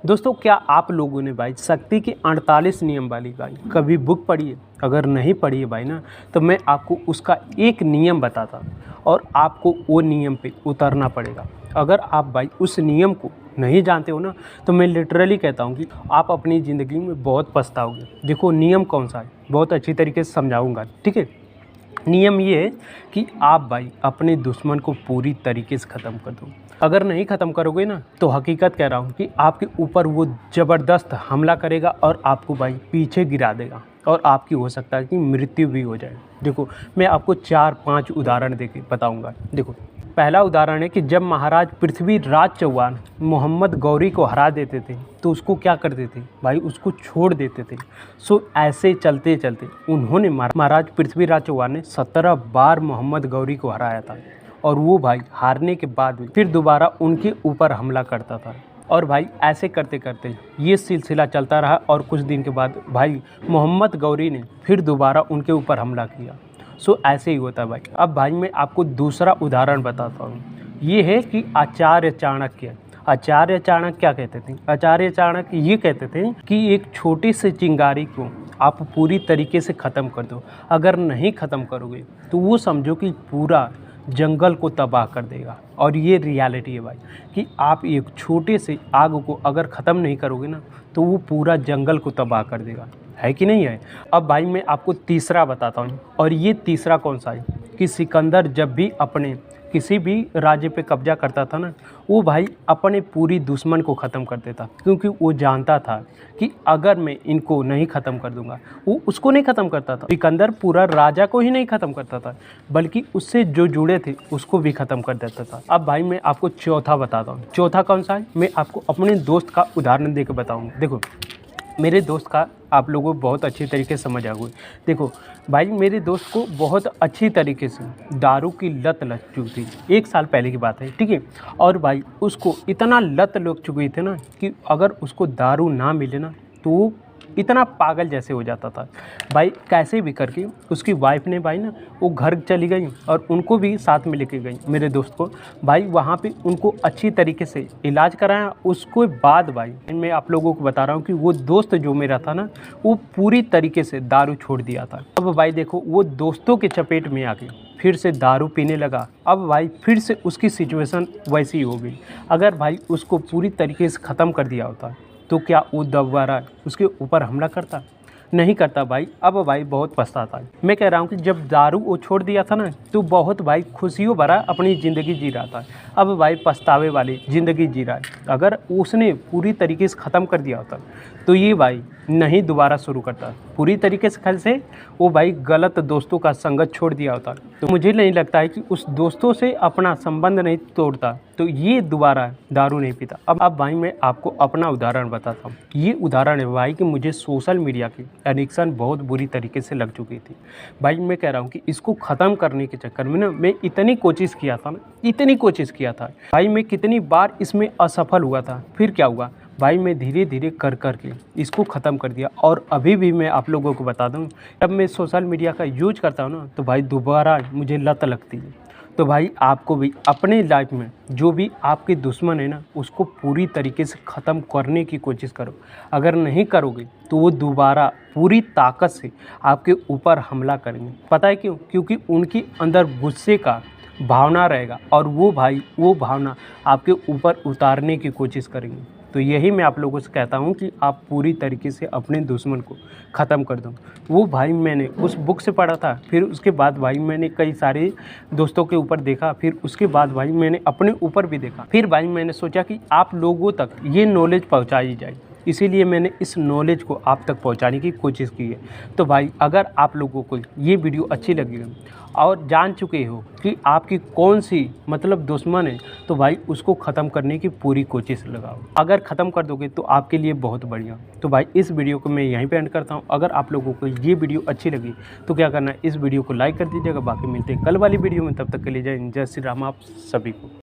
दोस्तों, क्या आप लोगों ने भाई शक्ति के 48 नियम वाली भाई कभी बुक पढ़ी है? अगर नहीं पढ़ी है भाई ना, तो मैं आपको उसका एक नियम बताता और आपको वो नियम पे उतरना पड़ेगा। अगर आप भाई उस नियम को नहीं जानते हो ना, तो मैं लिटरली कहता हूँ कि आप अपनी ज़िंदगी में बहुत पछताओगे। देखो नियम कौन सा है, बहुत अच्छी तरीके से समझाऊँगा, ठीक है। नियम ये है कि आप भाई अपने दुश्मन को पूरी तरीके से ख़त्म कर दो। अगर नहीं ख़त्म करोगे ना, तो हकीकत कह रहा हूँ कि आपके ऊपर वो ज़बरदस्त हमला करेगा और आपको भाई पीछे गिरा देगा और आपकी हो सकता है कि मृत्यु भी हो जाए। देखो मैं आपको 4-5 उदाहरण देके बताऊँगा। देखो पहला उदाहरण है कि जब महाराज पृथ्वीराज चौहान मोहम्मद गौरी को हरा देते थे, तो उसको क्या करते थे भाई, उसको छोड़ देते थे। सो ऐसे चलते चलते उन्होंने महाराज पृथ्वीराज चौहान ने 17 बार मोहम्मद गौरी को हराया था और वो भाई हारने के बाद भी फिर दोबारा उनके ऊपर हमला करता था। और भाई ऐसे करते करते ये सिलसिला चलता रहा और कुछ दिन के बाद भाई मोहम्मद गौरी ने फिर दोबारा उनके ऊपर हमला किया। सो ऐसे ही होता है भाई। अब भाई मैं आपको दूसरा उदाहरण बताता हूँ। ये है कि आचार्य चाणक्य। आचार्य चाणक्य क्या कहते थे? आचार्य चाणक्य ये कहते थे कि एक छोटी सी चिंगारी को आप पूरी तरीके से ख़त्म कर दो। अगर नहीं ख़त्म करोगे तो वो समझो कि पूरा जंगल को तबाह कर देगा। और ये रियलिटी है भाई कि आप एक छोटे से आग को अगर ख़त्म नहीं करोगे ना, तो वो पूरा जंगल को तबाह कर देगा। है कि नहीं है? अब भाई मैं आपको तीसरा बताता हूँ। और ये तीसरा कौन सा है कि सिकंदर जब भी अपने किसी भी राज्य पे कब्जा करता था ना, वो भाई अपने पूरी दुश्मन को ख़त्म कर देता, क्योंकि वो जानता था कि अगर मैं इनको नहीं ख़त्म कर दूंगा, वो उसको नहीं ख़त्म करता था। सिकंदर पूरा राजा को ही नहीं ख़त्म करता था, बल्कि उससे जो जुड़े थे उसको भी ख़त्म कर देता था। अब भाई मैं आपको चौथा बताता हूँ। चौथा कौन सा है? मैं आपको अपने दोस्त का उदाहरण दे के बताऊँगा। देखो मेरे दोस्त का आप लोगों को बहुत अच्छी तरीके से समझ आ गई। देखो भाई मेरे दोस्त को बहुत अच्छी तरीके से दारू की लत लग चुकी थी। 1 साल पहले की बात है, ठीक है। और भाई उसको इतना लत लग चुकी थी ना कि अगर उसको दारू ना मिले ना, तो वो इतना पागल जैसे हो जाता था। भाई कैसे भी करके उसकी वाइफ ने भाई ना वो घर चली गई और उनको भी साथ में लेके गई मेरे दोस्त को। भाई वहाँ पे उनको अच्छी तरीके से इलाज कराया। उसके बाद भाई मैं आप लोगों को बता रहा हूँ कि वो दोस्त जो मेरा था ना, वो पूरी तरीके से दारू छोड़ दिया था। अब भाई देखो वो दोस्तों के चपेट में आ गई, फिर से दारू पीने लगा। अब भाई फिर से उसकी सिचुएशन वैसी ही हो गई। अगर भाई उसको पूरी तरीके से ख़त्म कर दिया होता तो क्या वो दोबारा उसके ऊपर हमला करता? नहीं करता भाई। अब भाई बहुत पछताता है। मैं कह रहा हूँ कि जब दारू वो छोड़ दिया था ना, तो बहुत भाई खुशियों भरा अपनी ज़िंदगी जी रहा था। अब भाई पछतावे वाली ज़िंदगी जी रहा है। अगर उसने पूरी तरीके से ख़त्म कर दिया होता तो ये भाई नहीं दोबारा शुरू करता पूरी तरीके से। खल से वो भाई गलत दोस्तों का संगत छोड़ दिया होता, तो मुझे नहीं लगता है कि उस दोस्तों से अपना संबंध नहीं तोड़ता, तो ये दोबारा दारू नहीं पीता। अब भाई मैं आपको अपना उदाहरण बताता हूँ। ये उदाहरण है भाई कि मुझे सोशल मीडिया की एडिक्शन बहुत बुरी तरीके से लग चुकी थी। भाई मैं कह रहा हूँ कि इसको ख़त्म करने के चक्कर में ना मैं इतनी कोशिश किया था भाई। मैं कितनी बार इसमें असफल हुआ था। फिर क्या हुआ भाई, मैं धीरे धीरे कर के इसको ख़त्म कर दिया। और अभी भी मैं आप लोगों को बता दूं, जब मैं सोशल मीडिया का यूज करता हूं ना, तो भाई दोबारा मुझे लत लगती है। तो भाई आपको भी अपने लाइफ में जो भी आपके दुश्मन है ना, उसको पूरी तरीके से ख़त्म करने की कोशिश करो। अगर नहीं करोगे तो वो दोबारा पूरी ताकत से आपके ऊपर हमला करेंगे। पता है क्यों? क्योंकि उनके अंदर गुस्से का भावना रहेगा और वो भाई वो भावना आपके ऊपर उतारने की कोशिश करेंगे। तो यही मैं आप लोगों से कहता हूँ कि आप पूरी तरीके से अपने दुश्मन को ख़त्म कर दो। वो भाई मैंने उस बुक से पढ़ा था, फिर उसके बाद भाई मैंने कई सारे दोस्तों के ऊपर देखा, फिर उसके बाद भाई मैंने अपने ऊपर भी देखा। फिर भाई मैंने सोचा कि आप लोगों तक ये नॉलेज पहुँचाई जाए, इसीलिए मैंने इस नॉलेज को आप तक पहुंचाने की कोशिश की है। तो भाई अगर आप लोगों को ये वीडियो अच्छी लगी और जान चुके हो कि आपकी कौन सी मतलब दुश्मन है, तो भाई उसको ख़त्म करने की पूरी कोशिश लगाओ। अगर ख़त्म कर दोगे तो आपके लिए बहुत बढ़िया। तो भाई इस वीडियो को मैं यहीं पे एंड करता हूँ। अगर आप लोगों को ये वीडियो अच्छी लगी तो क्या करना है, इस वीडियो को लाइक कर दीजिएगा। बाकी मिलते हैं कल वाली वीडियो में, तब तक के लिए जय श्री राम आप सभी को।